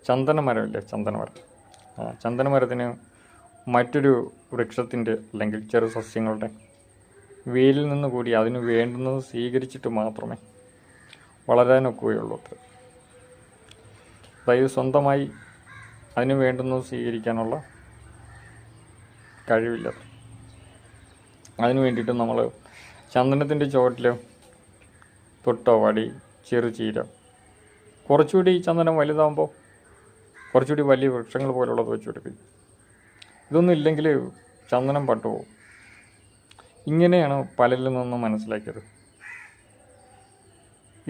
ചന്ദനമരമില്ലേ, ചന്ദനമരം. ചന്ദനമരത്തിന് മറ്റൊരു വൃക്ഷത്തിൻ്റെ അല്ലെങ്കിൽ ചെറു സസ്യങ്ങളുടെ വേരിൽ നിന്ന് കൂടി അതിന് വേണ്ടുന്നത് സ്വീകരിച്ചിട്ട് മാത്രമേ വളരാനൊക്കുകയുള്ളൂ. അതായത് സ്വന്തമായി അതിന് വേണ്ടുന്നത് സ്വീകരിക്കാനുള്ള കഴിവില്ല. അതിന് വേണ്ടിയിട്ട് നമ്മൾ ചന്ദനത്തിൻ്റെ ചുവട്ടിൽ തൊട്ടവാടി, ചെറുചീര, കുറച്ചുകൂടി ചന്ദനം വലുതാകുമ്പോൾ കുറച്ചുകൂടി വലിയ വൃക്ഷങ്ങൾ പോലുള്ളത് വെച്ച് പിടിപ്പിക്കും. ഇതൊന്നും ഇല്ലെങ്കിൽ ചന്ദനം പട്ടുപോകും. ഇങ്ങനെയാണ് പലരിൽ നിന്നും മനസ്സിലാക്കിയത്.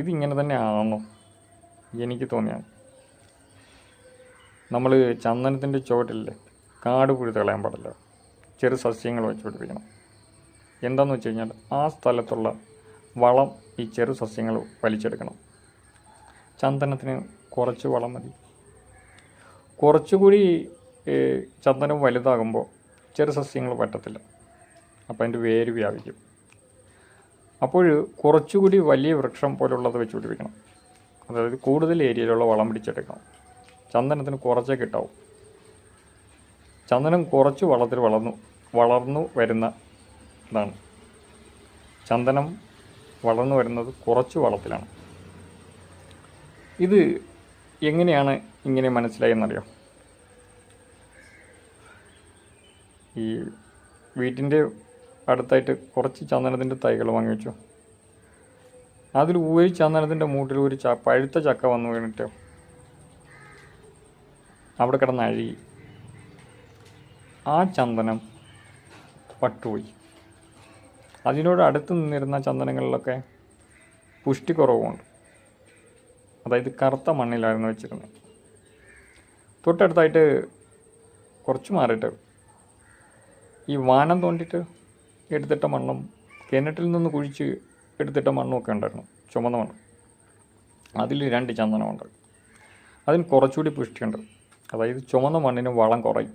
ഇതിങ്ങനെ തന്നെ ആണോ എനിക്ക് തോന്നിയാണ്. നമ്മൾ ചന്ദനത്തിൻ്റെ ചുവട്ടില്ലേ, കാട് പുഴുത്ത് കളയാൻ പാടില്ല, ചെറു സസ്യങ്ങൾ വെച്ച് പിടിപ്പിക്കണം. എന്താണെന്ന് വെച്ച് കഴിഞ്ഞാൽ ആ സ്ഥലത്തുള്ള വളം ഈ ചെറു സസ്യങ്ങൾ വലിച്ചെടുക്കണം. ചന്ദനത്തിന് കുറച്ച് വളം മതി. കുറച്ചുകൂടി ചന്ദനം വലുതാകുമ്പോൾ ചെറു സസ്യങ്ങൾ പറ്റത്തില്ല, അപ്പോൾ അതിൻ്റെ വേര് വ്യാപിക്കും. അപ്പോൾ കുറച്ചുകൂടി വലിയ വൃക്ഷം പോലുള്ളത് വെച്ച് പിടിപ്പിക്കണം. അതായത് കൂടുതൽ ഏരിയയിലുള്ള വളം പിടിച്ചെടുക്കണം. ചന്ദനത്തിന് കുറച്ചേ കിട്ടാവും. ചന്ദനം കുറച്ച് വളത്തിൽ വളർന്നു വരുന്ന ഇതാണ്. ചന്ദനം വളർന്നു വരുന്നത് കുറച്ച് വളത്തിലാണ്. ഇത് എങ്ങനെയാണ് ഇങ്ങനെ മനസ്സിലായെന്നറിയാം? ഈ വീട്ടിൻ്റെ അടുത്തായിട്ട് കുറച്ച് ചന്ദനത്തിൻ്റെ തൈകൾ വാങ്ങി വെച്ചു. അതിൽ ഒരു ചന്ദനത്തിൻ്റെ മൂട്ടിൽ ഒരു പഴുത്ത ചക്ക വന്നു വീണിട്ട് അവിടെ കിടന്ന് അഴുകി. ആ ചന്ദനം പട്ടുപോയി. അതിനോട് അടുത്ത് നിന്നിരുന്ന ചന്ദനങ്ങളിലൊക്കെ പുഷ്ടിക്കുറവുമുണ്ട്. അതായത് കറുത്ത മണ്ണിലായിരുന്നു വെച്ചിരുന്നത്. തൊട്ടടുത്തായിട്ട് കുറച്ച് മാറിയിട്ട് ഈ വാനം തോണ്ടിയിട്ട് എടുത്തിട്ട മണ്ണും കിണറ്റിൽ നിന്ന് കുഴിച്ച് എടുത്തിട്ട മണ്ണും ഒക്കെ ഉണ്ടായിരുന്നു, ചുമന്ന മണ്ണ്. അതിൽ 2 ചന്ദനമുണ്ട്. അതിന് കുറച്ചുകൂടി പുഷ്ടിയുണ്ട്. അതായത് ചുമന്ന മണ്ണിന് വളം കുറയും.